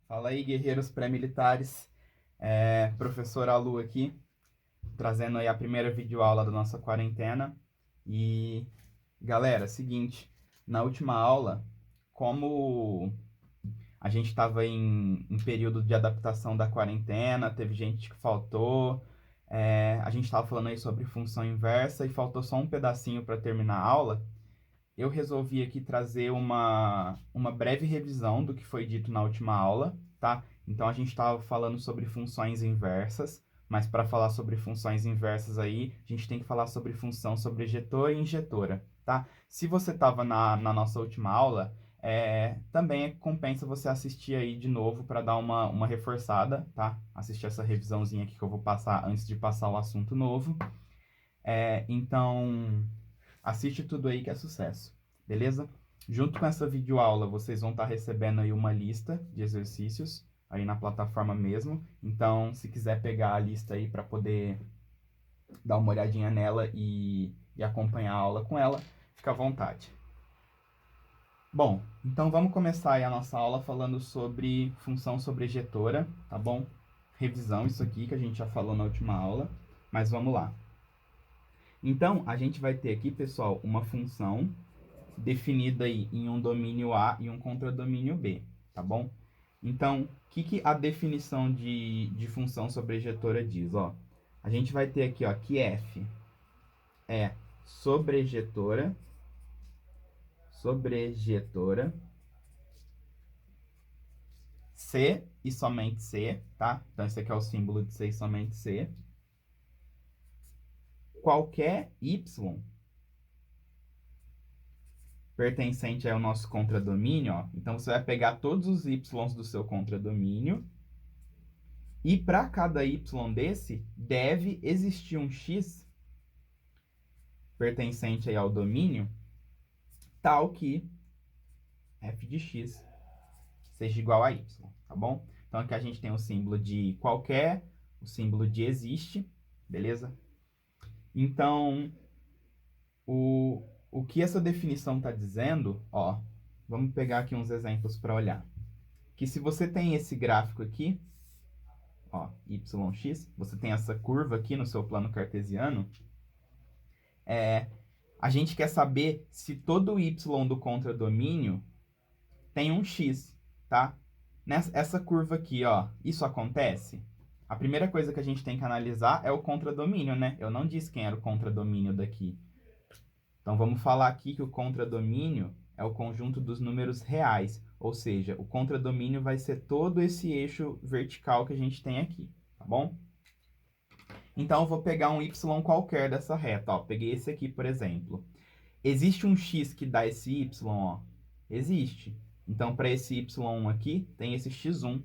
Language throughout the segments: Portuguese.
Fala aí, guerreiros pré-militares, professor Alu aqui, trazendo aí a primeira videoaula da nossa quarentena. E, galera, seguinte, na última aula, como a gente estava em período de adaptação da quarentena, teve gente que faltou, a gente estava falando aí sobre função inversa e faltou só um pedacinho para terminar a aula. Eu resolvi aqui trazer uma breve revisão do que foi dito na última aula, tá? Então, a gente estava falando sobre funções inversas, mas para falar sobre funções inversas aí, a gente tem que falar sobre função sobrejetora e injetora, tá? Se você estava na nossa última aula, também compensa você assistir aí de novo para dar uma reforçada, tá? Assistir essa revisãozinha aqui que eu vou passar antes de passar o assunto novo. Então, assiste tudo aí que é sucesso, beleza? Junto com essa videoaula, vocês vão estar recebendo aí uma lista de exercícios aí na plataforma mesmo. Então, se quiser pegar a lista aí para poder dar uma olhadinha nela e acompanhar a aula com ela, fica à vontade. Bom, então vamos começar aí a nossa aula falando sobre função sobrejetora, tá bom? Revisão isso aqui que a gente já falou na última aula, mas vamos lá. Então, a gente vai ter aqui, pessoal, uma função definida aí em um domínio A e um contradomínio B, tá bom? Então, o que a definição de função sobrejetora diz? Ó, a gente vai ter aqui, ó, que f é sobrejetora, C e somente C, tá? Então, esse aqui é o símbolo de C e somente C. Qualquer y pertencente ao nosso contradomínio, ó. Então, você vai pegar todos os y do seu contradomínio e para cada y desse, deve existir um x pertencente aí ao domínio tal que f de x seja igual a y, tá bom? Então, aqui a gente tem o símbolo de qualquer, o símbolo de existe, beleza? Então, o que essa definição está dizendo, ó, vamos pegar aqui uns exemplos para olhar. Que se você tem esse gráfico aqui, ó, yx, você tem essa curva aqui no seu plano cartesiano, a gente quer saber se todo y do contradomínio tem um x, tá? Essa curva aqui, ó, isso acontece? A primeira coisa que a gente tem que analisar é o contradomínio, né? Eu não disse quem era o contradomínio daqui. Então, vamos falar aqui que o contradomínio é o conjunto dos números reais, ou seja, o contradomínio vai ser todo esse eixo vertical que a gente tem aqui, tá bom? Então, eu vou pegar um y qualquer dessa reta, ó. Peguei esse aqui, por exemplo. Existe um x que dá esse y, ó? Existe. Então, para esse y1 aqui, tem esse x1,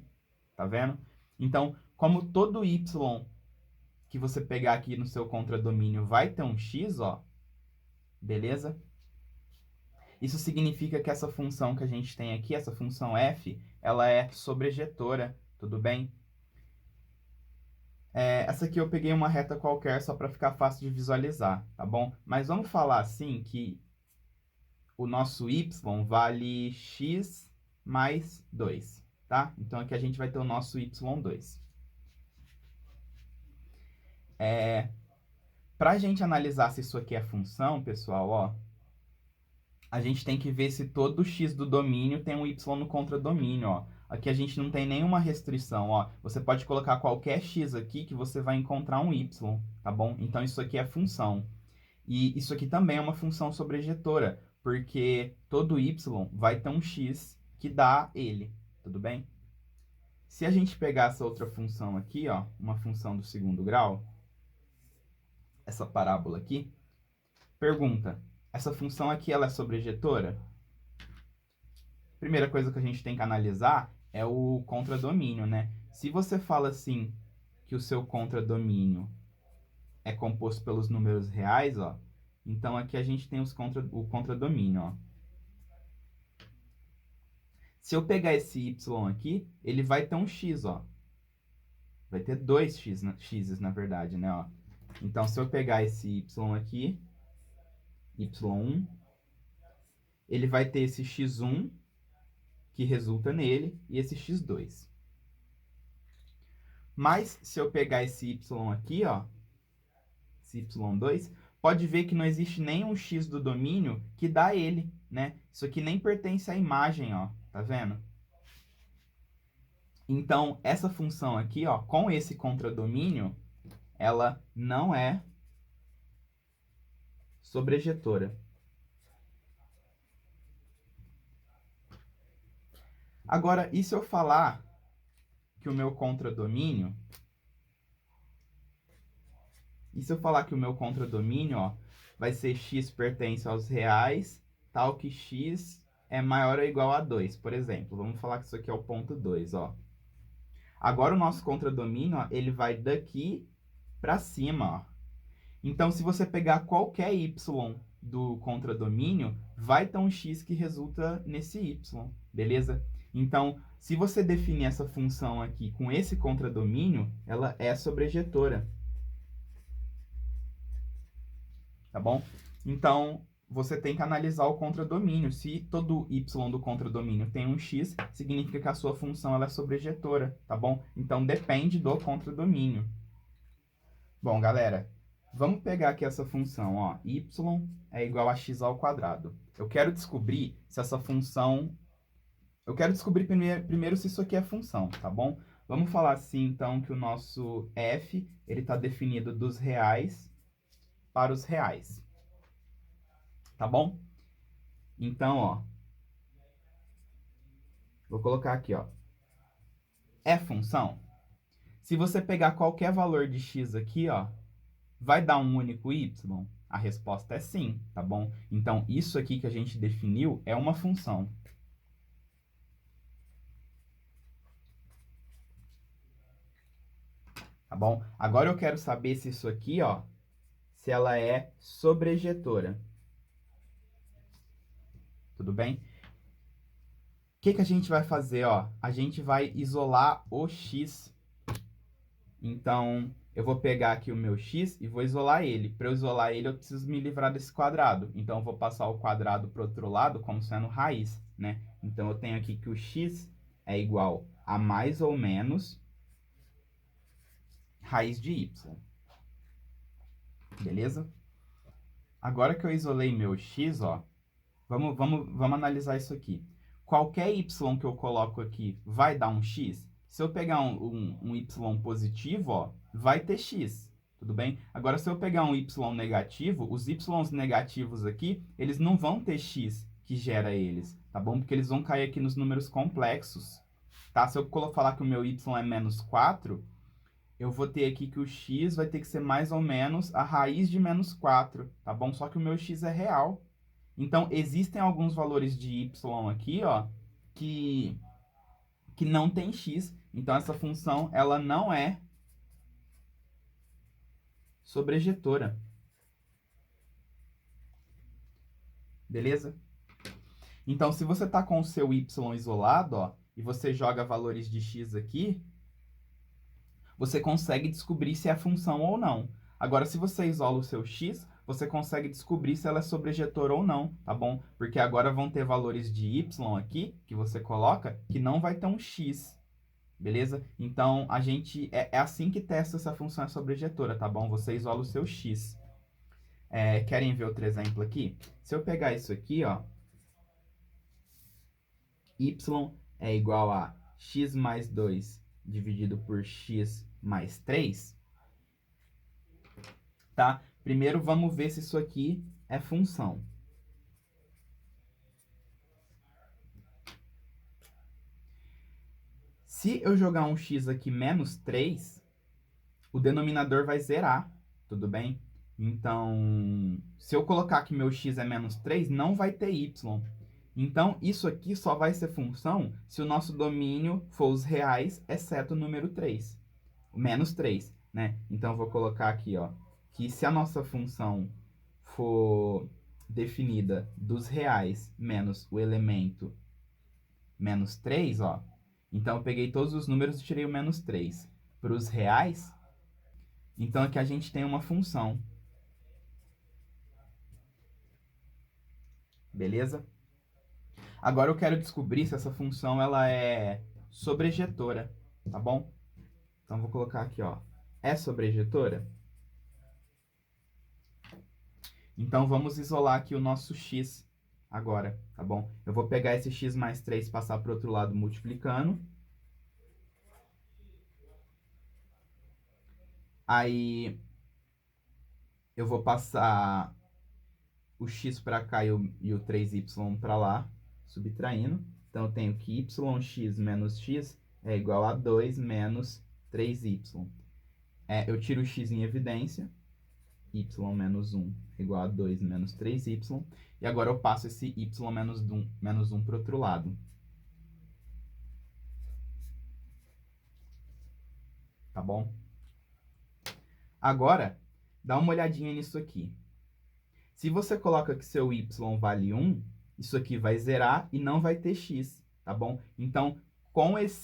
tá vendo? Então, como todo y que você pegar aqui no seu contradomínio vai ter um x, ó, beleza? Isso significa que essa função que a gente tem aqui, essa função f, ela é sobrejetora, tudo bem? Essa aqui eu peguei uma reta qualquer só para ficar fácil de visualizar, tá bom? Mas vamos falar assim que o nosso y vale x mais 2, tá? Então, aqui a gente vai ter o nosso y2. Para a gente analisar se isso aqui é função, pessoal, ó, a gente tem que ver se todo x do domínio tem um y no contradomínio, ó. Aqui a gente não tem nenhuma restrição, ó. Você pode colocar qualquer x aqui que você vai encontrar um y, tá bom? Então, isso aqui é função. E isso aqui também é uma função sobrejetora, porque todo y vai ter um x que dá ele, tudo bem? Se a gente pegar essa outra função aqui, ó, uma função do segundo grau, essa parábola aqui, pergunta, essa função aqui ela é sobrejetora? Primeira coisa que a gente tem que analisar é o contradomínio, né? Se você fala assim que o seu contradomínio é composto pelos números reais, ó, então aqui a gente tem o contradomínio, ó. Se eu pegar esse y aqui, ele vai ter um x, ó. Vai ter dois x's, na verdade, né, ó. Então, se eu pegar esse y aqui, y1, ele vai ter esse x1, que resulta nele, e esse x2. Mas, se eu pegar esse y aqui, ó, esse y2, pode ver que não existe nenhum x do domínio que dá ele, né? Isso aqui nem pertence à imagem, ó, tá vendo? Então, essa função aqui, ó, com esse contradomínio, ela não é sobrejetora. Agora, e se eu falar que o meu contradomínio... E se eu falar que o meu contradomínio, ó, vai ser x pertence aos reais, tal que x é maior ou igual a 2, por exemplo. Vamos falar que isso aqui é o ponto 2, ó. Agora o nosso contradomínio, ó, ele vai daqui para cima, ó. Então, se você pegar qualquer y do contradomínio, vai ter um x que resulta nesse y, beleza? Então, se você definir essa função aqui com esse contradomínio, ela é sobrejetora. Tá bom? Então, você tem que analisar o contradomínio. Se todo y do contradomínio tem um x, significa que a sua função ela é sobrejetora, tá bom? Então, depende do contradomínio. Bom, galera, vamos pegar aqui essa função, ó, y é igual a x ao quadrado. Eu quero descobrir se essa função... Eu quero descobrir primeiro se isso aqui é função, tá bom? Vamos falar assim, então, que o nosso f, ele está definido dos reais para os reais. Tá bom? Então, ó, vou colocar aqui, ó, é função. Se você pegar qualquer valor de x aqui, ó, vai dar um único y? A resposta é sim, tá bom? Então, isso aqui que a gente definiu é uma função. Tá bom? Agora eu quero saber se isso aqui, ó, se ela é sobrejetora. Tudo bem? O que que a gente vai fazer, ó? A gente vai isolar o x. Então, eu vou pegar aqui o meu x e vou isolar ele. Para eu isolar ele, eu preciso me livrar desse quadrado. Então, eu vou passar o quadrado para o outro lado como sendo raiz, né? Então, eu tenho aqui que o x é igual a mais ou menos raiz de y. Beleza? Agora que eu isolei meu x, ó, vamos analisar isso aqui. Qualquer y que eu coloco aqui vai dar um x? Se eu pegar um y positivo, ó, vai ter x, tudo bem? Agora, se eu pegar um y negativo, os y negativos aqui, eles não vão ter x que gera eles, tá bom? Porque eles vão cair aqui nos números complexos, tá? Se eu falar que o meu y é menos 4, eu vou ter aqui que o x vai ter que ser mais ou menos a raiz de menos 4, tá bom? Só que o meu x é real. Então, existem alguns valores de y aqui, ó, que não tem x. Então, essa função, ela não é sobrejetora. Beleza? Então, se você está com o seu y isolado, ó, e você joga valores de x aqui, você consegue descobrir se é função ou não. Agora, se você isola o seu x, você consegue descobrir se ela é sobrejetora ou não, tá bom? Porque agora vão ter valores de y aqui, que você coloca, que não vai ter um x, beleza? Então, a gente é assim que testa se a função é sobrejetora, tá bom? Você isola o seu x. Querem ver outro exemplo aqui? Se eu pegar isso aqui, ó, y é igual a x mais 2 dividido por x mais 3, tá? Primeiro, vamos ver se isso aqui é função. Se eu jogar um x aqui menos 3, o denominador vai zerar, tudo bem? Então, se eu colocar que meu x é menos 3, não vai ter y. Então, isso aqui só vai ser função se o nosso domínio for os reais, exceto o número 3. Menos 3, né? Então, eu vou colocar aqui, ó, que se a nossa função for definida dos reais menos o elemento menos 3, ó, então eu peguei todos os números e tirei o menos 3. para os reais. Então, aqui a gente tem uma função. Beleza? Agora eu quero descobrir se essa função ela é sobrejetora, tá bom? Então, vou colocar aqui, ó. É sobrejetora? Então, vamos isolar aqui o nosso x agora, tá bom? Eu vou pegar esse x mais 3 e passar para o outro lado multiplicando. Aí, eu vou passar o x para cá e o 3y para lá, subtraindo. Então, eu tenho que yx menos x é igual a 2 menos 3y. Eu tiro o x em evidência. Y menos 1 igual a 2 menos 3y. E agora eu passo esse y menos 1 para o outro lado. Tá bom? Agora, dá uma olhadinha nisso aqui. Se você coloca que seu y vale 1, isso aqui vai zerar e não vai ter x, tá bom? Então, com essa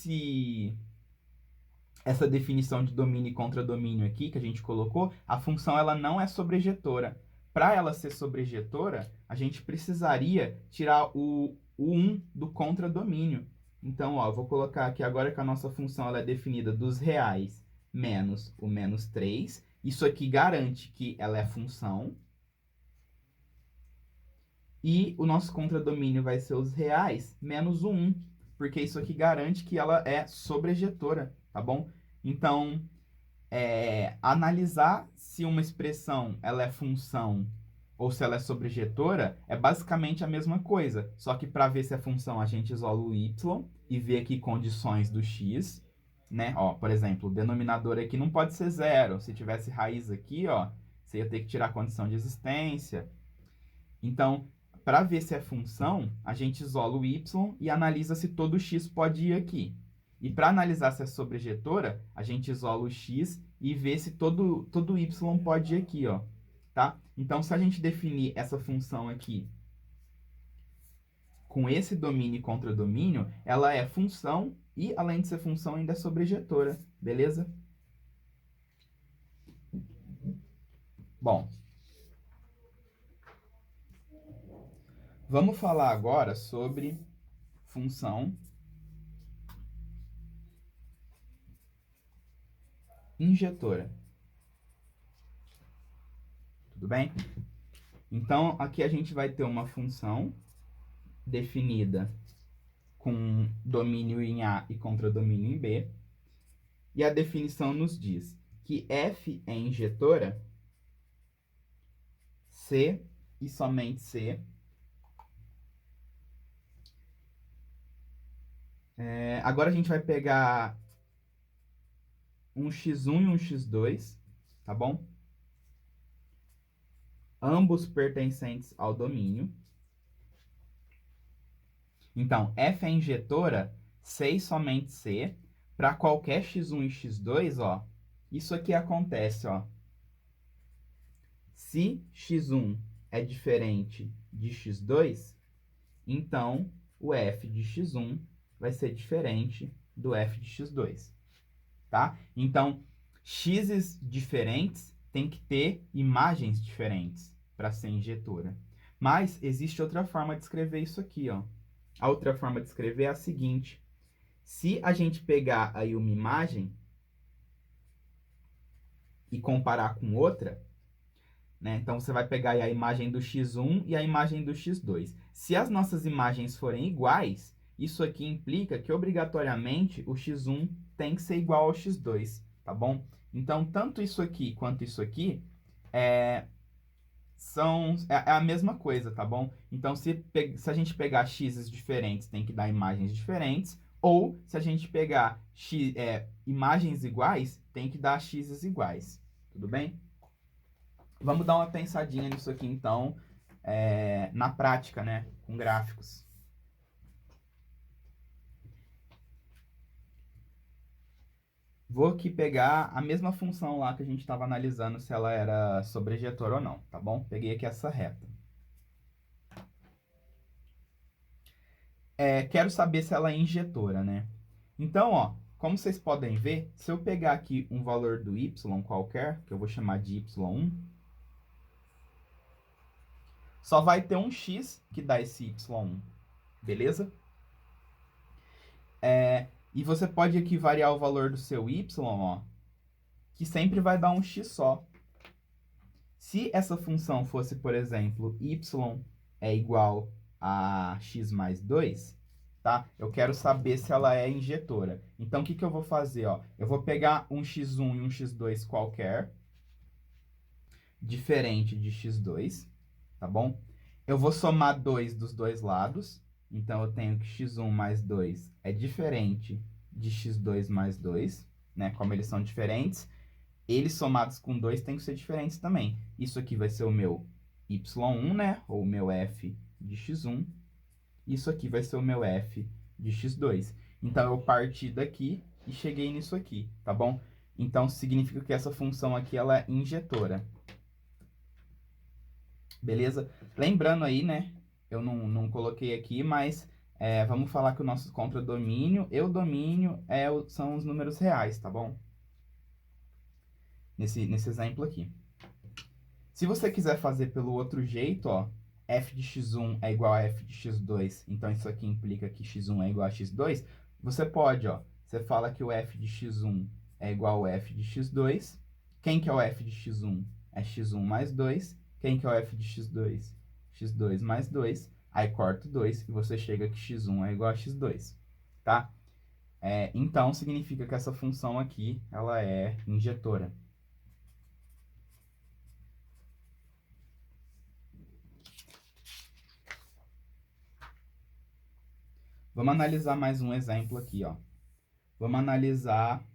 definição de domínio e contradomínio aqui que a gente colocou, a função ela não é sobrejetora. Para ela ser sobrejetora, a gente precisaria tirar o 1 do contradomínio. Então, ó, eu vou colocar aqui agora que a nossa função ela é definida dos reais menos o menos 3. Isso aqui garante que ela é função. E o nosso contradomínio vai ser os reais menos o 1, porque isso aqui garante que ela é sobrejetora, tá bom? Então, analisar se uma expressão ela é função ou se ela é sobrejetora é basicamente a mesma coisa, só que para ver se é função a gente isola o y e vê aqui condições do x, né? Ó, por exemplo, o denominador aqui não pode ser zero. Se tivesse raiz aqui, ó, você ia ter que tirar a condição de existência. Então, para ver se é função, a gente isola o y e analisa se todo x pode ir aqui. E para analisar se é sobrejetora, a gente isola o x e vê se todo y pode ir aqui, ó, tá? Então, se a gente definir essa função aqui com esse domínio e contradomínio, ela é função e, além de ser função, ainda é sobrejetora, beleza? Bom, vamos falar agora sobre função injetora. Tudo bem? Então, aqui a gente vai ter uma função definida com domínio em A e contradomínio em B. E a definição nos diz que f é injetora se e somente se agora a gente vai pegar um x1 e um x2, tá bom? Ambos pertencentes ao domínio. Então, f é injetora se e somente se para qualquer x1 e x2, ó. Isso aqui acontece, ó. Se x1 é diferente de x2, então o f de x1 vai ser diferente do f de x2, tá? Então, x's diferentes tem que ter imagens diferentes para ser injetora. Mas existe outra forma de escrever isso aqui, ó. A outra forma de escrever é a seguinte: se a gente pegar aí uma imagem e comparar com outra, né? Então, você vai pegar aí a imagem do x1 e a imagem do x2. Se as nossas imagens forem iguais, isso aqui implica que, obrigatoriamente, o x1 tem que ser igual ao x2, tá bom? Então, tanto isso aqui quanto isso aqui é a mesma coisa, tá bom? Então, se a gente pegar x's diferentes, tem que dar imagens diferentes. Ou, se a gente pegar imagens iguais, tem que dar x's iguais. Tudo bem? Vamos dar uma pensadinha nisso aqui, então, na prática, né? Com gráficos. Vou aqui pegar a mesma função lá que a gente estava analisando se ela era sobrejetora ou não, tá bom? Peguei aqui essa reta. Quero saber se ela é injetora, né? Então, ó, como vocês podem ver, se eu pegar aqui um valor do y qualquer, que eu vou chamar de y1, só vai ter um x que dá esse y1, beleza? E você pode aqui variar o valor do seu y, ó, que sempre vai dar um x só. Se essa função fosse, por exemplo, y é igual a x mais 2, tá? Eu quero saber se ela é injetora. Então, o que eu vou fazer, ó? Eu vou pegar um x1 e um x2 qualquer, diferente de x2, tá bom? Eu vou somar 2 dos dois lados. Então, eu tenho que x1 mais 2 é diferente de x2 mais 2, né? Como eles são diferentes, eles somados com 2 tem que ser diferentes também. Isso aqui vai ser o meu y1, né? Ou o meu f de x1. Isso aqui vai ser o meu f de x2. Então, eu parti daqui e cheguei nisso aqui, tá bom? Então, significa que essa função aqui, ela é injetora. Beleza? Lembrando aí, né? Eu não coloquei aqui, mas vamos falar que o nosso contradomínio e o domínio são os números reais, tá bom? Nesse exemplo aqui. Se você quiser fazer pelo outro jeito, ó, f de x1 é igual a f de x2, então isso aqui implica que x1 é igual a x2, você pode, ó, você fala que o f de x1 é igual ao f de x2, quem que é o f de x1? É x1 mais 2, quem que é o f de x2? x2 mais 2, aí corta 2 e você chega que x1 é igual a x2, tá? Então, significa que essa função aqui, ela é injetora. Vamos analisar mais um exemplo aqui, ó. Vamos analisar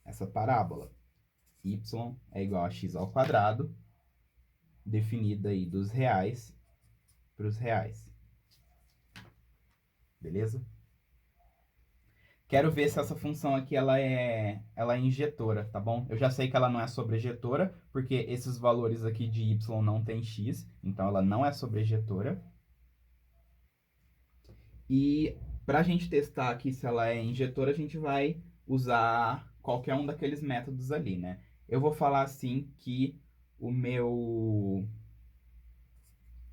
essa parábola. Y é igual a x ao quadrado, definida aí dos reais para os reais. Beleza? Quero ver se essa função aqui ela é injetora, tá bom? Eu já sei que ela não é sobrejetora, porque esses valores aqui de y não tem x, então ela não é sobrejetora. E para a gente testar aqui se ela é injetora, a gente vai usar qualquer um daqueles métodos ali, né? Eu vou falar assim que o meu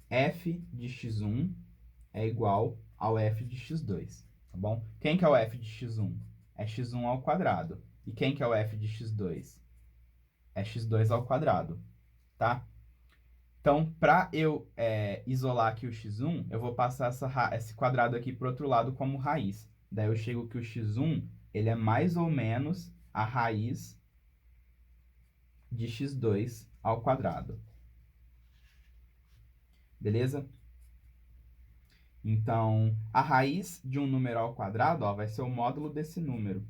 f de x1 é igual ao f de x2, tá bom? Quem que é o f de x1? É x1 ao quadrado. E quem que é o f de x2? É x2 ao quadrado, tá? Então, para eu isolar aqui o x1, eu vou passar esse quadrado aqui para o outro lado como raiz. Daí eu chego que o x1 ele é mais ou menos a raiz de x2 ao quadrado. Beleza? Então, a raiz de um número ao quadrado, ó, vai ser o módulo desse número,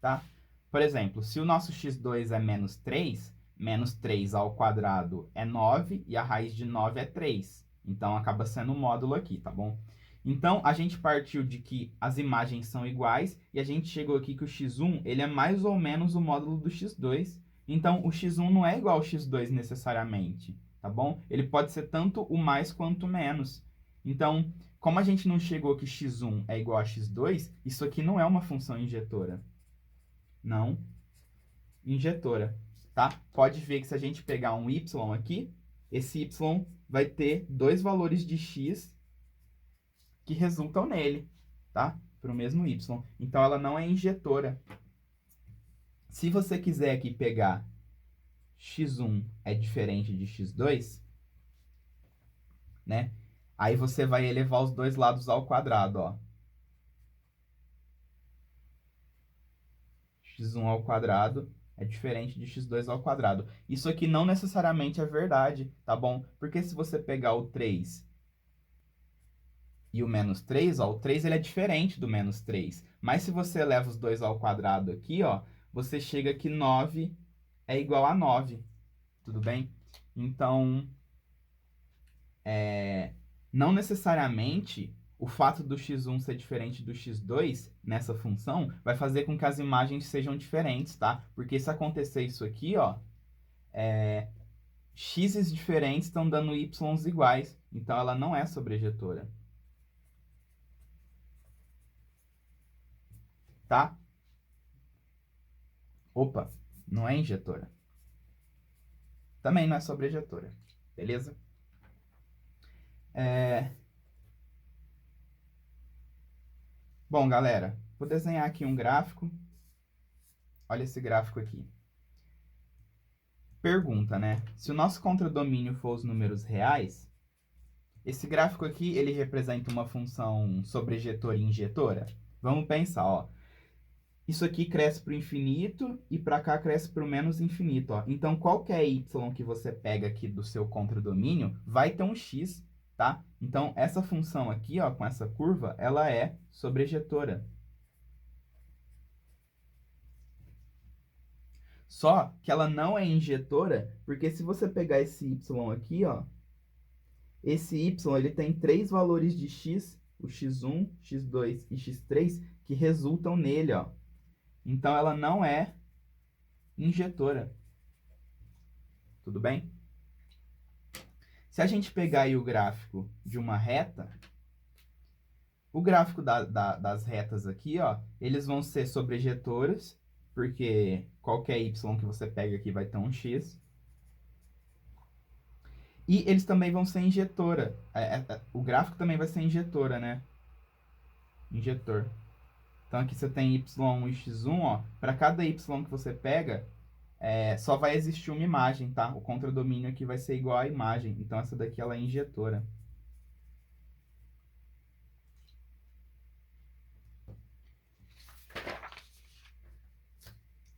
tá? Por exemplo, se o nosso x2 é menos 3 ao quadrado é 9 e a raiz de 9 é 3. Então, acaba sendo o módulo aqui, tá bom? Então, a gente partiu de que as imagens são iguais e a gente chegou aqui que o x1 ele é mais ou menos o módulo do x2. Então, o x1 não é igual ao x2 necessariamente, tá bom? Ele pode ser tanto o mais quanto o menos. Então, como a gente não chegou que x1 é igual a x2, isso aqui não é uma função injetora. Não injetora, tá? Pode ver que se a gente pegar um y aqui, esse y vai ter dois valores de x que resultam nele, tá? Para o mesmo y. Então, ela não é injetora. Se você quiser aqui pegar x1 é diferente de x2, né? Aí você vai elevar os dois lados ao quadrado, ó. x1 ao quadrado é diferente de x2 ao quadrado. Isso aqui não necessariamente é verdade, tá bom? Porque se você pegar o 3 e o menos 3, ó, o 3 ele é diferente do menos 3. Mas se você eleva os dois ao quadrado aqui, ó, você chega que 9 é igual a 9. Tudo bem? Então, não necessariamente o fato do x1 ser diferente do x2 nessa função vai fazer com que as imagens sejam diferentes, tá? Porque se acontecer isso aqui, ó, x's diferentes estão dando y's iguais. Então, ela não é sobrejetora. tá? Opa, não é injetora. Também não é sobrejetora, beleza? Bom, galera, vou desenhar aqui um gráfico. Olha esse gráfico aqui. Pergunta, né? Se o nosso contradomínio for os números reais, esse gráfico aqui, ele representa uma função sobrejetora e injetora? Vamos pensar, ó. Isso aqui cresce para o infinito e para cá cresce para o menos infinito, ó. Então, qualquer y que você pega aqui do seu contradomínio vai ter um x, tá? Então, essa função aqui, ó, com essa curva, ela é sobrejetora. Só que ela não é injetora, porque se você pegar esse y aqui, ó, esse y ele tem 3 valores de x, o x1, x2 e x3, que resultam nele, ó. Então, ela não é injetora. Tudo bem? Se a gente pegar aí o gráfico de uma reta, o gráfico das retas aqui, ó, eles vão ser sobrejetoras, porque qualquer y que você pega aqui vai ter um x. E eles também vão ser injetora. O gráfico também vai ser injetora, né? Injetor. Então aqui você tem y1 e x1, ó. Para cada y que você pega, só vai existir uma imagem, tá? O contradomínio aqui vai ser igual à imagem. Então essa daqui ela é injetora.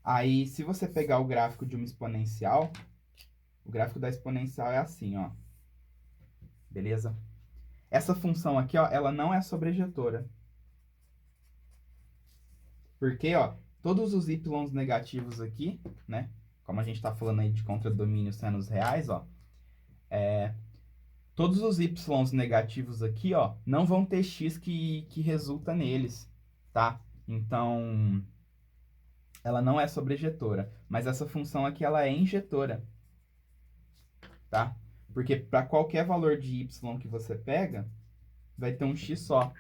Aí, se você pegar o gráfico de uma exponencial, o gráfico da exponencial é assim, ó. Beleza? Essa função aqui, ó, ela não é sobrejetora. Porque, ó, todos os y negativos aqui, né? Como a gente tá falando aí de contradomínio sendo os reais, ó. Todos os y negativos aqui, ó, não vão ter x que resulta neles, tá? Então, ela não é sobrejetora. Mas essa função aqui, ela é injetora, tá? Porque para qualquer valor de y que você pega, vai ter um x só,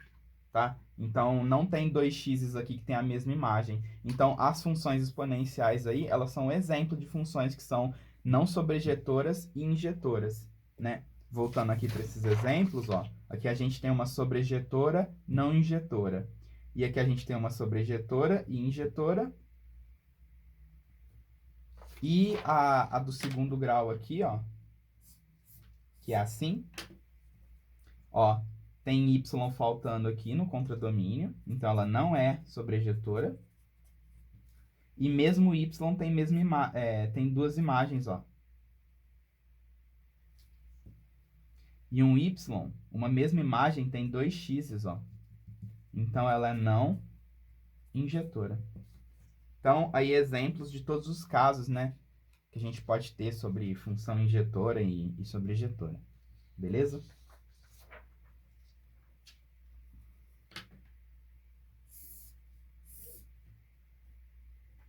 tá? Então, não tem dois x's aqui que tem a mesma imagem. Então, as funções exponenciais aí, elas são um exemplo de funções que são não sobrejetoras e injetoras, né? Voltando aqui para esses exemplos, ó. Aqui a gente tem uma sobrejetora não injetora. E aqui a gente tem uma sobrejetora e injetora. E a do segundo grau aqui, ó, que é assim, ó, tem y faltando aqui no contradomínio, então ela não é sobrejetora. E mesmo y tem duas imagens, ó. E um y, uma mesma imagem, tem dois x's, ó. Então ela é não injetora. Então, aí exemplos de todos os casos, né, que a gente pode ter sobre função injetora e sobrejetora. Beleza?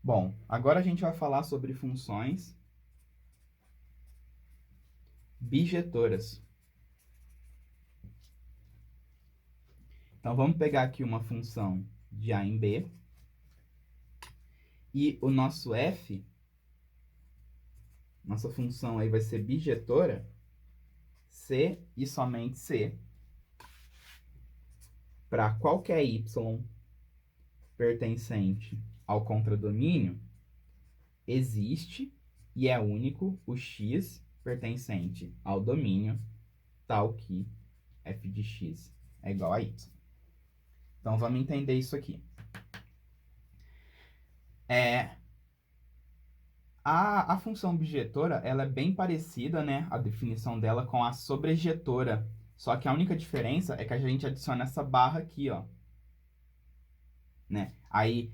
Bom, agora a gente vai falar sobre funções bijetoras. Então, vamos pegar aqui uma função de A em B. E o nosso f, nossa função aí vai ser bijetora, C e somente C, para qualquer y pertencente ao contradomínio, existe e é único o x pertencente ao domínio, tal que f de x é igual a y. Então, vamos entender isso aqui. A função bijetora, ela é bem parecida, né, a definição dela com a sobrejetora. Só que a única diferença é que a gente adiciona essa barra aqui, ó. Né? Aí,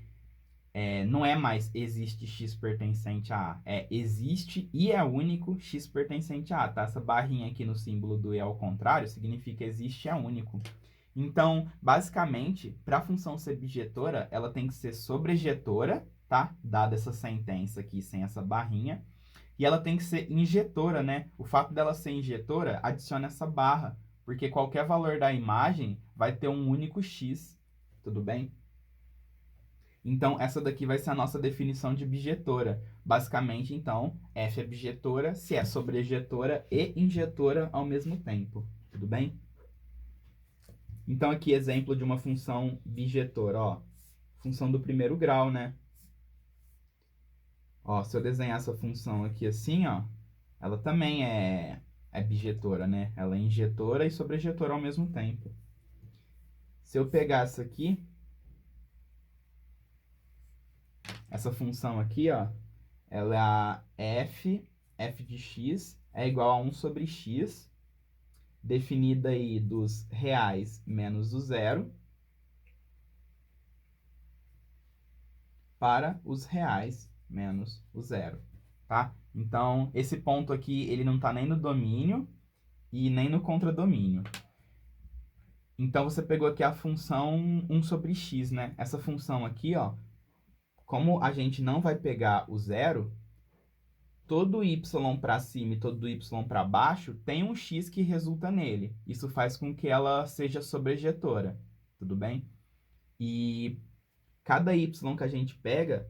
não é mais existe x pertencente a A, é existe e é único x pertencente a A, tá? Essa barrinha aqui no símbolo do e ao contrário significa existe e é único. Então, basicamente, para a função ser bijetora, ela tem que ser sobrejetora, tá? Dada essa sentença aqui sem essa barrinha. E ela tem que ser injetora, né? O fato dela ser injetora adiciona essa barra, porque qualquer valor da imagem vai ter um único x, tudo bem? Então, essa daqui vai ser a nossa definição de bijetora. Basicamente, então, f é bijetora se é sobrejetora e injetora ao mesmo tempo. Tudo bem? Então, aqui, exemplo de uma função bijetora, ó. Função do primeiro grau, né? Ó, se eu desenhar essa função aqui assim, ó, ela também é bijetora, né? Ela é injetora e sobrejetora ao mesmo tempo. Se eu pegar essa aqui, essa função aqui, ó, ela é f de x é igual a 1 sobre x, definida aí dos reais menos o zero, para os reais menos o zero, tá? Então, esse ponto aqui, ele não está nem no domínio e nem no contradomínio. Então, você pegou aqui a função 1 sobre x, né? Essa função aqui, ó, como a gente não vai pegar o zero, todo y para cima e todo y para baixo tem um x que resulta nele. Isso faz com que ela seja sobrejetora, tudo bem? E cada y que a gente pega,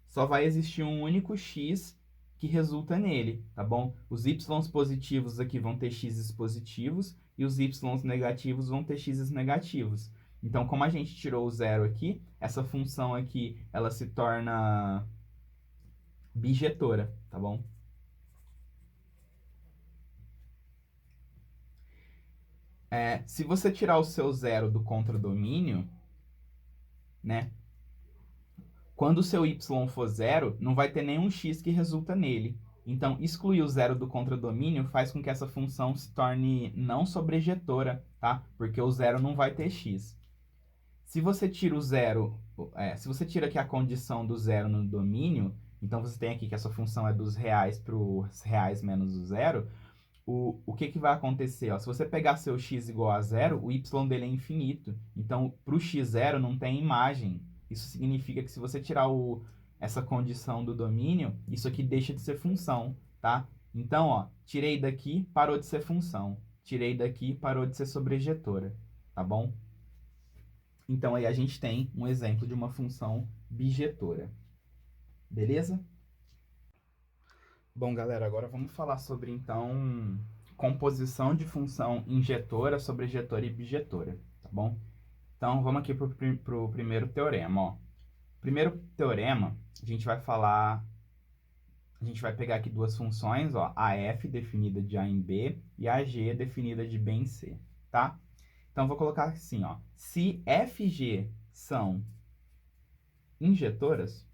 só vai existir um único x que resulta nele, tá bom? Os y positivos aqui vão ter x positivos e os y negativos vão ter x negativos. Então, como a gente tirou o zero aqui, essa função aqui, ela se torna bijetora, tá bom? Se você tirar o seu zero do contradomínio, né? Quando o seu y for zero, não vai ter nenhum x que resulta nele. Então, excluir o zero do contradomínio faz com que essa função se torne não sobrejetora, tá? Porque o zero não vai ter x. Se você tira o zero, se você tira aqui a condição do zero no domínio, então você tem aqui que essa função é dos reais para os reais menos o zero, o que vai acontecer? Ó? Se você pegar seu x igual a zero, o y dele é infinito. Então, para o x0 não tem imagem. Isso significa que se você tirar essa condição do domínio, isso aqui deixa de ser função, tá? Então, ó, tirei daqui, parou de ser função. Tirei daqui, parou de ser sobrejetora, tá bom? Então, aí a gente tem um exemplo de uma função bijetora. Beleza? Bom, galera, agora vamos falar sobre, então, composição de função injetora, sobrejetora e bijetora, tá bom? Então, vamos aqui para o primeiro teorema, ó. Primeiro teorema, a gente vai pegar aqui duas funções, ó, a f definida de a em b e a g definida de b em c, tá? Então, vou colocar assim, ó, se f e g são injetoras,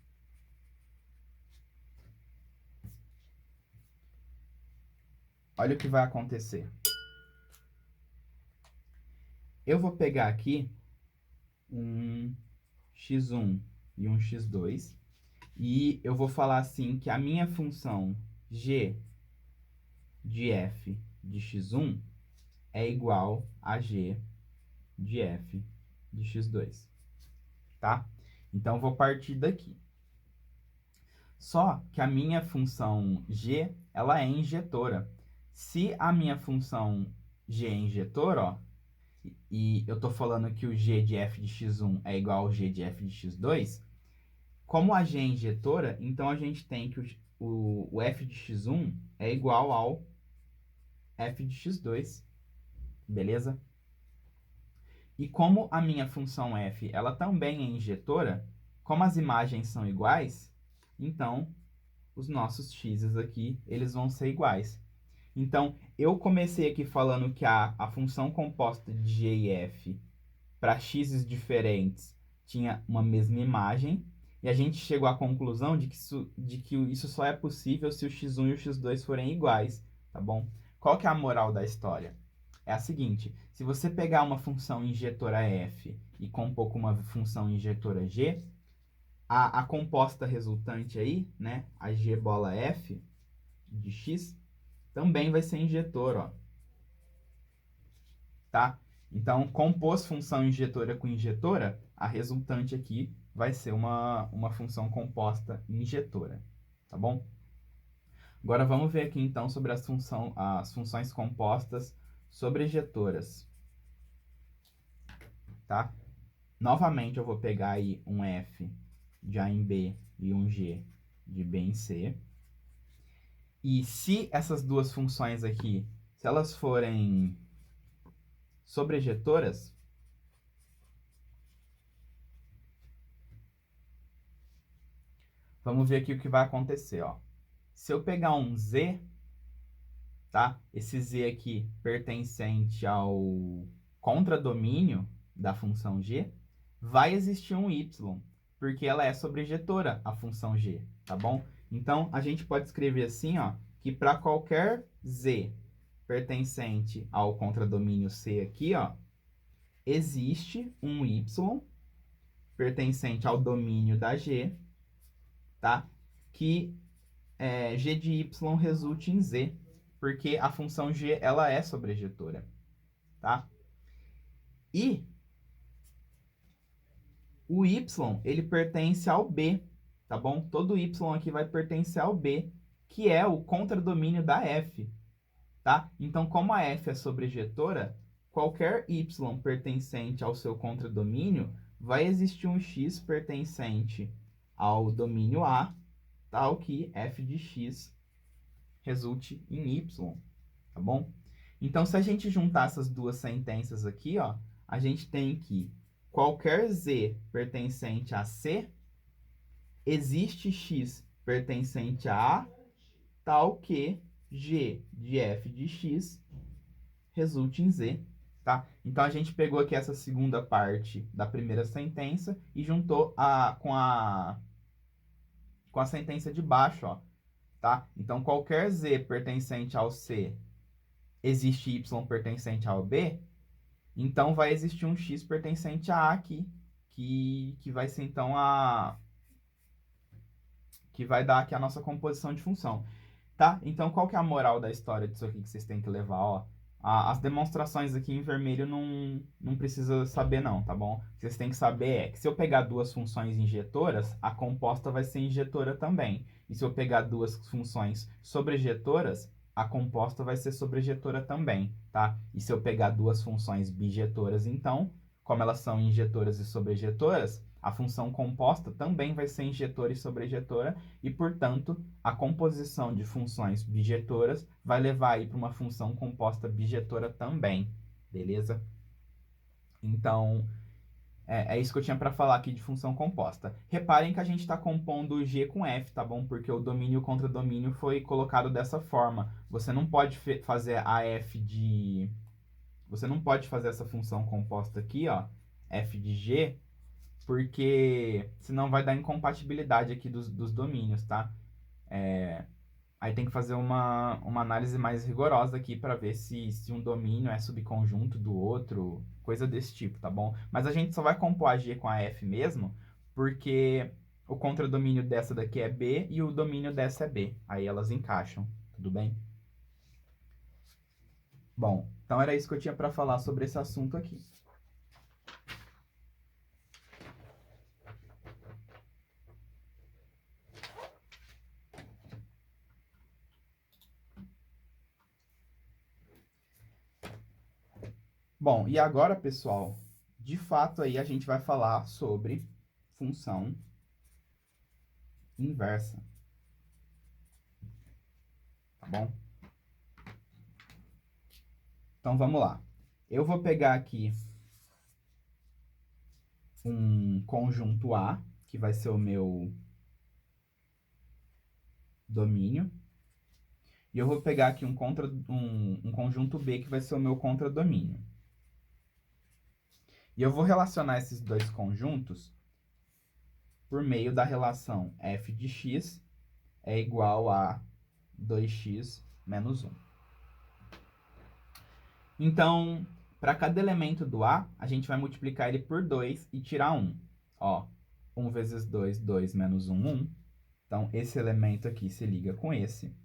olha o que vai acontecer. Eu vou pegar aqui um x1 e um x2, e eu vou falar assim que a minha função g de f de x1 é igual a g de f de x2, tá? Então, eu vou partir daqui. Só que a minha função g, ela é injetora. Se a minha função g é injetora, ó, e eu tô falando que o g de f de x1 é igual ao g de f de x2, como a g é injetora, então a gente tem que o f de x1 é igual ao f de x2, beleza? E como a minha função f, ela também é injetora, como as imagens são iguais, então os nossos x's aqui, eles vão ser iguais. Então, eu comecei aqui falando que a função composta de g e f para x's diferentes tinha uma mesma imagem, e a gente chegou à conclusão de que isso só é possível se o x1 e o x2 forem iguais, tá bom? Qual que é a moral da história? É a seguinte, se você pegar uma função injetora f e compor com uma função injetora g, a composta resultante aí, né, a g bola f de x, também vai ser injetor, ó. Tá? Então, compôs função injetora com injetora, a resultante aqui vai ser uma função composta injetora, tá bom? Agora vamos ver aqui então sobre as funções compostas sobrejetoras, tá? Novamente, eu vou pegar aí um F de A em B e um G de B em C. E se essas duas funções aqui, se elas forem sobrejetoras, vamos ver aqui o que vai acontecer, ó. Se eu pegar um Z, tá? Esse Z aqui pertencente ao contradomínio da função G, vai existir um Y, porque ela é sobrejetora à função G, tá bom? Então, a gente pode escrever assim, ó, que para qualquer Z pertencente ao contradomínio C aqui, ó, existe um Y pertencente ao domínio da G, tá? Que G de Y resulte em Z, porque a função G, ela é sobrejetora, tá? E o Y, ele pertence ao B, tá bom? Todo Y aqui vai pertencer ao B, que é o contradomínio da F, tá? Então, como a F é sobrejetora, qualquer Y pertencente ao seu contradomínio, vai existir um X pertencente ao domínio A, tal que F de X resulte em Y, tá bom? Então, se a gente juntar essas duas sentenças aqui, ó, a gente tem que qualquer Z pertencente a C, existe X pertencente a A, tal que G de F de X resulte em Z, tá? Então, a gente pegou aqui essa segunda parte da primeira sentença e juntou com a sentença de baixo, ó, tá? Então, qualquer Z pertencente ao C, existe Y pertencente ao B, então vai existir um X pertencente a A aqui, que vai ser então que vai dar aqui a nossa composição de função, tá? Então, qual que é a moral da história disso aqui que vocês têm que levar, ó? As demonstrações aqui em vermelho não precisa saber não, tá bom? O que vocês têm que saber é que se eu pegar duas funções injetoras, a composta vai ser injetora também. E se eu pegar duas funções sobrejetoras, a composta vai ser sobrejetora também, tá? E se eu pegar duas funções bijetoras, então, como elas são injetoras e sobrejetoras, a função composta também vai ser injetora e sobrejetora, e, portanto, a composição de funções bijetoras vai levar aí para uma função composta bijetora também, beleza? Então, é isso que eu tinha para falar aqui de função composta. Reparem que a gente está compondo G com F, tá bom? Porque o domínio e o contradomínio foi colocado dessa forma. Você não pode fazer a F de... Você não pode fazer essa função composta aqui, ó, F de G, porque senão vai dar incompatibilidade aqui dos domínios, tá? Aí tem que fazer uma análise mais rigorosa aqui para ver se um domínio é subconjunto do outro, coisa desse tipo, tá bom? Mas a gente só vai compor a G com a F mesmo, porque o contradomínio dessa daqui é B e o domínio dessa é B. Aí elas encaixam, tudo bem? Bom, então era isso que eu tinha para falar sobre esse assunto aqui. Bom, e agora, pessoal, de fato aí a gente vai falar sobre função inversa. Tá bom? Então vamos lá. Eu vou pegar aqui um conjunto A, que vai ser o meu domínio. E eu vou pegar aqui um conjunto B, que vai ser o meu contradomínio. E eu vou relacionar esses dois conjuntos por meio da relação f de x é igual a 2x menos 1. Então, para cada elemento do A, a gente vai multiplicar ele por 2 e tirar 1. Ó, 1 vezes 2, 2 menos 1, 1. Então, esse elemento aqui se liga com esse.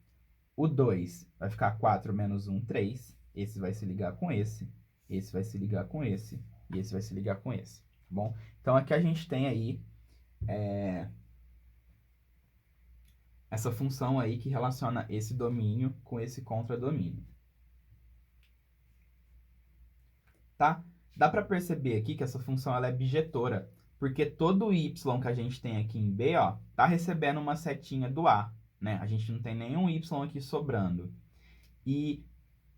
O 2 vai ficar 4 menos 1, 3. Esse vai se ligar com esse. Esse vai se ligar com esse. E esse vai se ligar com esse. Tá bom? Então, aqui a gente tem aí essa função aí que relaciona esse domínio com esse contradomínio. Tá? Dá para perceber aqui que essa função ela é bijetora, porque todo y que a gente tem aqui em B, ó, tá recebendo uma setinha do A, né? A gente não tem nenhum y aqui sobrando. E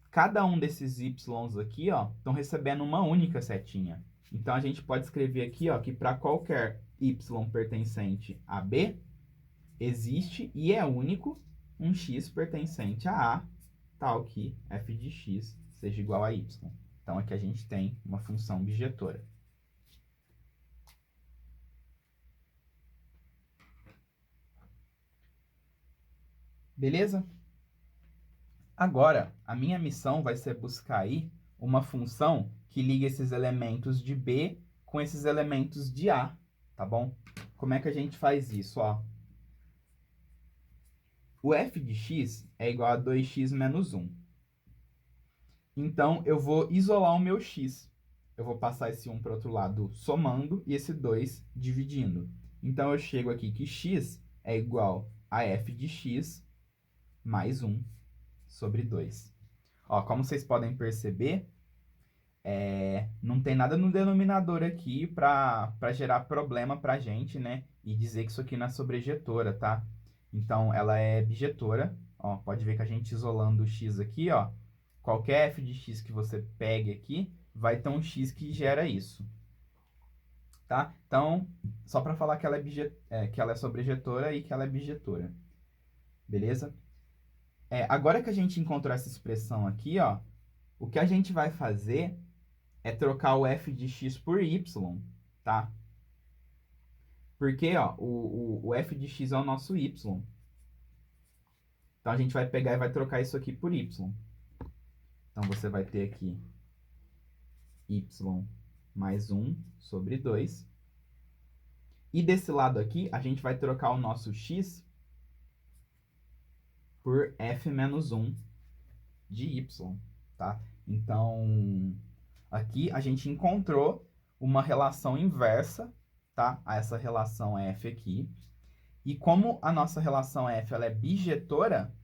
cada um desses y aqui, ó, estão recebendo uma única setinha. Então, a gente pode escrever aqui, ó, que para qualquer y pertencente a B, existe e é único um x pertencente a A, tal que f de x seja igual a y. Então, aqui a gente tem uma função bijetora. Beleza? Agora, a minha missão vai ser buscar aí uma função que liga esses elementos de B com esses elementos de A, tá bom? Como é que a gente faz isso, ó? O f de x é igual a 2x menos 1. Então, eu vou isolar o meu x. Eu vou passar esse 1 para o outro lado somando e esse 2 dividindo. Então, eu chego aqui que x é igual a f de x mais 1 sobre 2. Ó, como vocês podem perceber, não tem nada no denominador aqui para gerar problema para a gente, né? E dizer que isso aqui não é sobrejetora, tá? Então, ela é bijetora. Ó, pode ver que a gente isolando o x aqui, ó, qualquer f de x que você pegue aqui, vai ter um x que gera isso. Tá? Então, só para falar que ela que ela é sobrejetora e que ela é bijetora. Beleza? Agora que a gente encontrou essa expressão aqui, ó, o que a gente vai fazer é trocar o f de x por y, tá? Porque, ó, o f de x é o nosso y. Então, a gente vai pegar e vai trocar isso aqui por y. Então, você vai ter aqui y mais 1 sobre 2. E desse lado aqui, a gente vai trocar o nosso x por f menos 1 de y, tá? Então, aqui a gente encontrou uma relação inversa, tá? A essa relação f aqui. E como a nossa relação f ela é bijetora,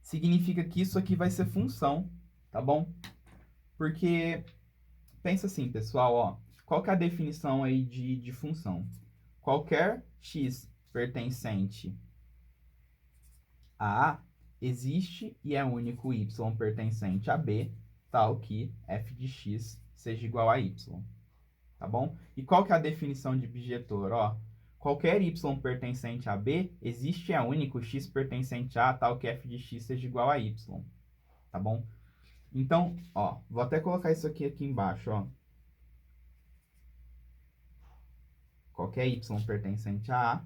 significa que isso aqui vai ser função, tá bom? Porque, pensa assim, pessoal, ó, qual que é a definição aí de função? Qualquer x pertencente a A existe e é único y pertencente a B, tal que f de x seja igual a y, tá bom? E qual que é a definição de bijetor? Ó, qualquer y pertencente a B existe e é único x pertencente a A, tal que f de x seja igual a y, tá bom? Então, ó, vou até colocar isso aqui embaixo, ó. Qualquer y pertencente a A,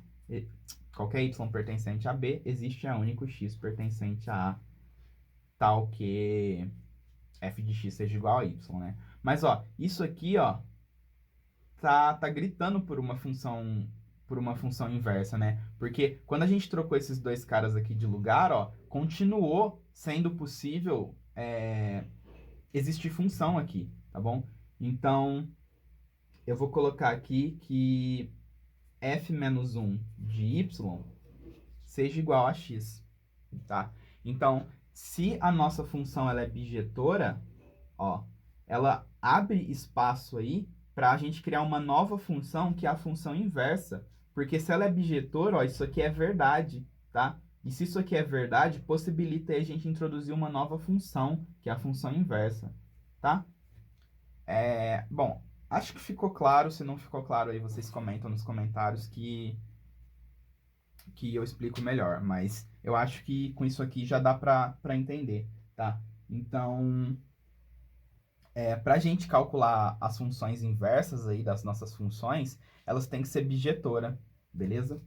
qualquer y pertencente a B, existe a único x pertencente a A, tal que f de x seja igual a y, né? Mas, ó, isso aqui, ó, tá gritando por uma função inversa, né? Porque quando a gente trocou esses dois caras aqui de lugar, ó, continuou sendo possível existir função aqui, tá bom? Então, eu vou colocar aqui que f menos 1 de y seja igual a x, tá? Então, se a nossa função ela é bijetora, ó, ela abre espaço aí para a gente criar uma nova função, que é a função inversa. Porque se ela é bijetora, ó, isso aqui é verdade, tá? E se isso aqui é verdade, possibilita a gente introduzir uma nova função, que é a função inversa, tá? Bom, acho que ficou claro. Se não ficou claro, aí vocês comentam nos comentários que eu explico melhor. Mas eu acho que com isso aqui já dá para entender, tá? Então, para a gente calcular as funções inversas aí das nossas funções, elas têm que ser bijetora, beleza?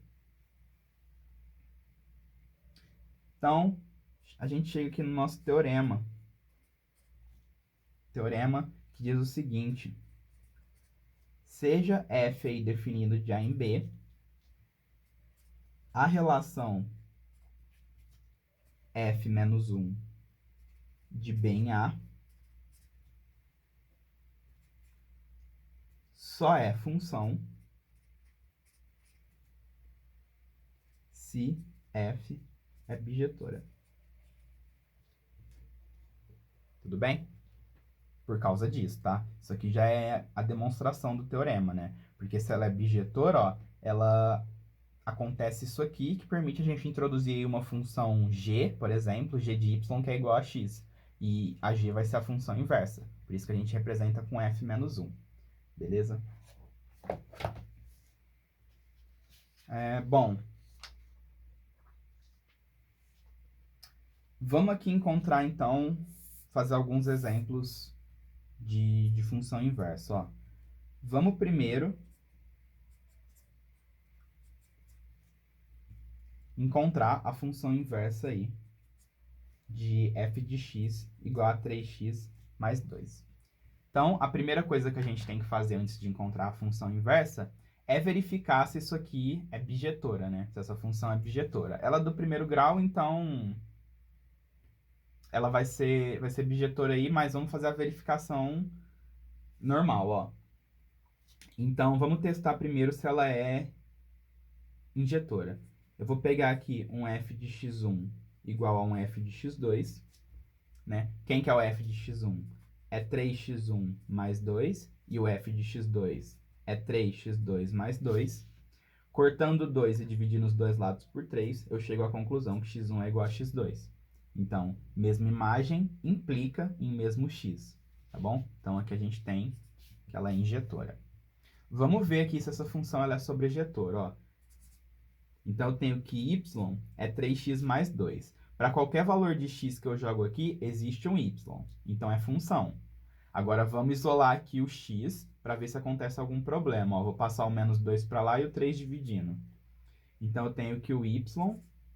Então, a gente chega aqui no nosso teorema. Teorema que diz o seguinte: seja f aí definido de A em B, a relação f menos 1 de B em A só é função se f é bijetora. Tudo bem? por causa disso, tá? Isso aqui já é a demonstração do teorema, né? Porque se ela é bijetora, ó, ela acontece isso aqui, que permite a gente introduzir uma função g, por exemplo, g de y, que é igual a x. E a g vai ser a função inversa. Por isso que a gente representa com f menos 1. Beleza? Bom, vamos aqui encontrar, então, fazer alguns exemplos de função inversa. Ó. Vamos primeiro encontrar a função inversa aí de f de x igual a 3x mais 2. Então, a primeira coisa que a gente tem que fazer antes de encontrar a função inversa é verificar se isso aqui é bijetora, né? Se essa função é bijetora. Ela é do primeiro grau, então ela vai ser bijetora aí, mas vamos fazer a verificação normal, ó. Então, vamos testar primeiro se ela é injetora. Eu vou pegar aqui um f de x1 igual a um f de x2, né? Quem que é o f de x1? É 3x1 mais 2, e o f de x2 é 3x2 mais 2. Cortando 2 e dividindo os dois lados por 3, eu chego à conclusão que x1 é igual a x2. Então, mesma imagem implica em mesmo x, tá bom? Então, aqui a gente tem que ela é injetora. Vamos ver aqui se essa função ela é sobrejetora, ó. Então, eu tenho que y é 3x mais 2. Para qualquer valor de x que eu jogo aqui, existe um y. Então, é função. Agora, vamos isolar aqui o x para ver se acontece algum problema. Ó, vou passar o menos 2 para lá e o 3 dividindo. Então, eu tenho que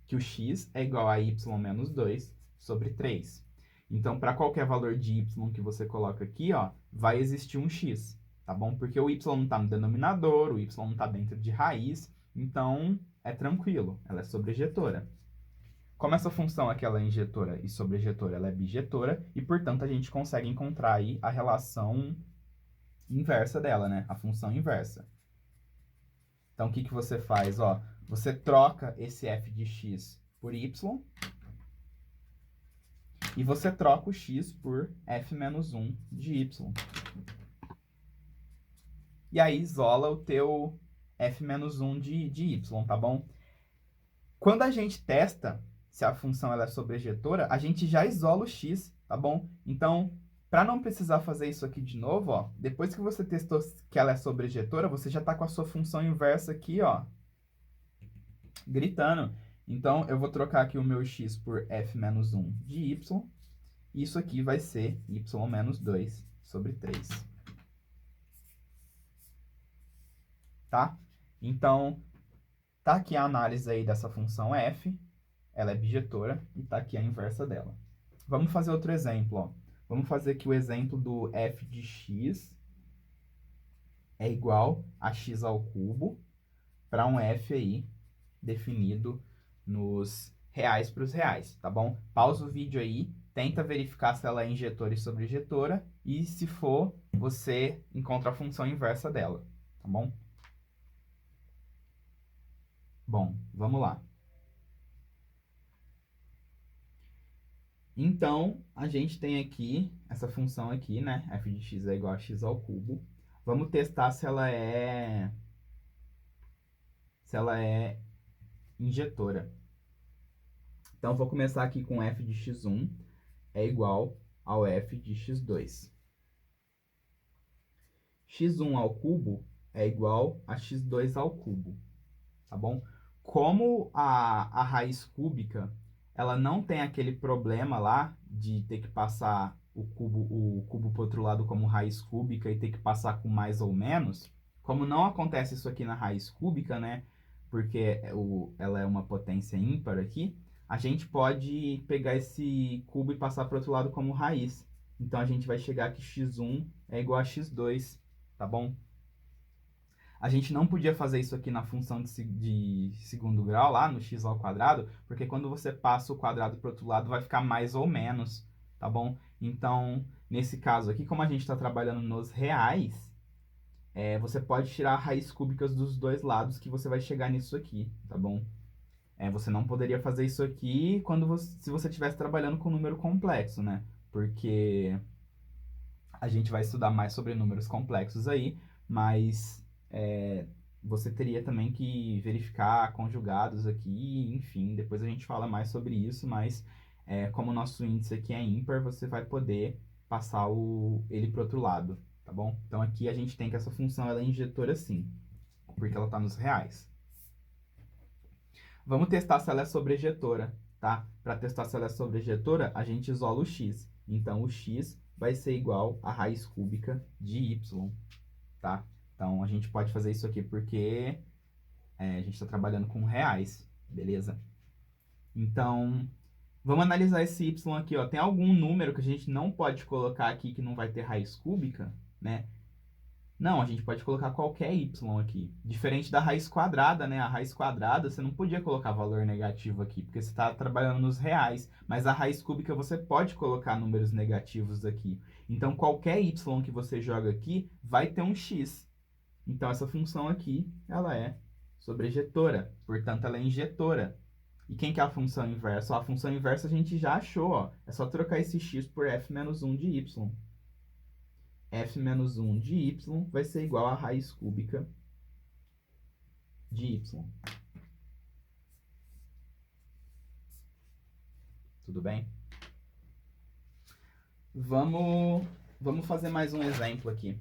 que o x é igual a y menos 2 sobre 3. Então, para qualquer valor de y que você coloca aqui, ó, vai existir um x, tá bom? Porque o y não está no denominador, o y não está dentro de raiz, então é tranquilo, ela é sobrejetora. Como essa função aqui ela é injetora e sobrejetora, ela é bijetora, e, portanto, a gente consegue encontrar aí a relação inversa dela, né? A função inversa. Então, o que que você faz? Ó, você troca esse f de x por y, e você troca o x por f menos 1 de y. E aí isola o teu f menos 1 de y, tá bom? Quando a gente testa se a função ela é sobrejetora, a gente já isola o x, tá bom? Então, para não precisar fazer isso aqui de novo, ó, depois que você testou que ela é sobrejetora, você já está com a sua função inversa aqui, ó, gritando. Então, eu vou trocar aqui o meu x por f menos 1 de y. Isso aqui vai ser y menos 2 sobre 3. Tá? Então, tá aqui a análise aí dessa função f. Ela é bijetora e tá aqui a inversa dela. Vamos fazer outro exemplo, ó. Vamos fazer aqui o exemplo do f de x é igual a x ao cubo para um f aí definido nos reais para os reais, tá bom? Pausa o vídeo aí, tenta verificar se ela é injetora e sobrejetora, e se for, você encontra a função inversa dela, tá bom? Bom, vamos lá. Então, a gente tem aqui essa função aqui, né? f de x é igual a x ao cubo. Vamos testar se ela é injetora. Então, vou começar aqui com f de x1 é igual ao f de x2. x1 ao cubo é igual a x2 ao cubo, tá bom? Como a raiz cúbica, ela não tem aquele problema lá de ter que passar o cubo para o outro lado como raiz cúbica e ter que passar com mais ou menos, como não acontece isso aqui na raiz cúbica, né? Porque ela é uma potência ímpar aqui, a gente pode pegar esse cubo e passar para o outro lado como raiz. Então, a gente vai chegar que x1 é igual a x2, tá bom? A gente não podia fazer isso aqui na função de segundo grau, lá no x ao quadrado, porque quando você passa o quadrado para o outro lado, vai ficar mais ou menos, tá bom? Então, nesse caso aqui, como a gente está trabalhando nos reais, você pode tirar raízes cúbicas dos dois lados, que você vai chegar nisso aqui, tá bom? Você não poderia fazer isso aqui se você estivesse trabalhando com número complexo, né? Porque A gente vai estudar mais sobre números complexos aí, mas você teria também que verificar conjugados aqui, enfim, depois a gente fala mais sobre isso, mas como o nosso índice aqui é ímpar, você vai poder passar ele para o outro lado, tá bom? Então aqui a gente tem que essa função ela é injetora sim, porque ela está nos reais. Vamos testar se ela é sobrejetora, tá? Para testar se ela é sobrejetora, a gente isola o x. Então, o x vai ser igual à raiz cúbica de y, tá? Então, a gente pode fazer isso aqui porque a gente está trabalhando com reais, beleza? Então, vamos analisar esse y aqui, ó. Tem algum número que a gente não pode colocar aqui que não vai ter raiz cúbica, né? Não, a gente pode colocar qualquer y aqui. Diferente da raiz quadrada, né? A raiz quadrada, você não podia colocar valor negativo aqui, porque você está trabalhando nos reais. Mas a raiz cúbica, você pode colocar números negativos aqui. Então, qualquer y que você joga aqui, vai ter um x. Então, essa função aqui, ela é sobrejetora. Portanto, ela é injetora. E quem que é a função inversa? Ó, a função inversa a gente já achou, ó. É só trocar esse x por f menos 1 de y. F menos 1 de y vai ser igual a raiz cúbica de y. Tudo bem? Vamos fazer mais um exemplo aqui.